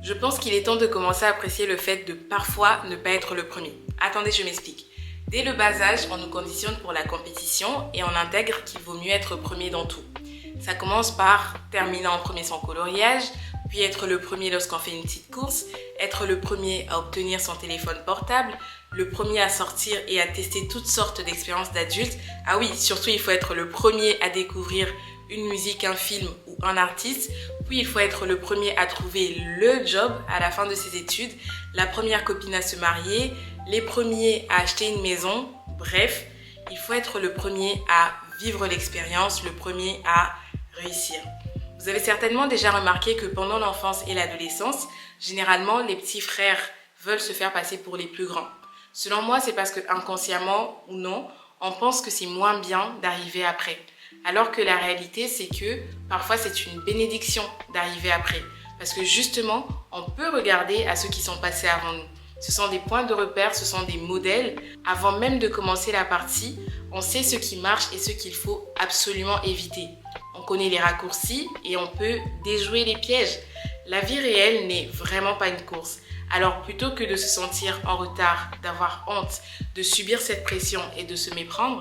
Je pense qu'il est temps de commencer à apprécier le fait de parfois ne pas être le premier. Attendez, je m'explique. Dès le bas âge, on nous conditionne pour la compétition et on intègre qu'il vaut mieux être premier dans tout. Ça commence par terminer en premier son coloriage, puis être le premier lorsqu'on fait une petite course, être le premier à obtenir son téléphone portable, le premier à sortir et à tester toutes sortes d'expériences d'adultes. Ah oui, surtout il faut être le premier à découvrir une musique, un film ou un artiste. Puis il faut être le premier à trouver le job à la fin de ses études, la première copine à se marier, les premiers à acheter une maison. Bref, il faut être le premier à vivre l'expérience, le premier à réussir. Vous avez certainement déjà remarqué que pendant l'enfance et l'adolescence, généralement les petits frères veulent se faire passer pour les plus grands. Selon moi, c'est parce que inconsciemment ou non, on pense que c'est moins bien d'arriver après. Alors que la réalité, c'est que parfois c'est une bénédiction d'arriver après. Parce que justement, on peut regarder à ceux qui sont passés avant nous. Ce sont des points de repère, ce sont des modèles. Avant même de commencer la partie, on sait ce qui marche et ce qu'il faut absolument éviter. On connaît les raccourcis et on peut déjouer les pièges. La vie réelle n'est vraiment pas une course. Alors plutôt que de se sentir en retard, d'avoir honte, de subir cette pression et de se méprendre,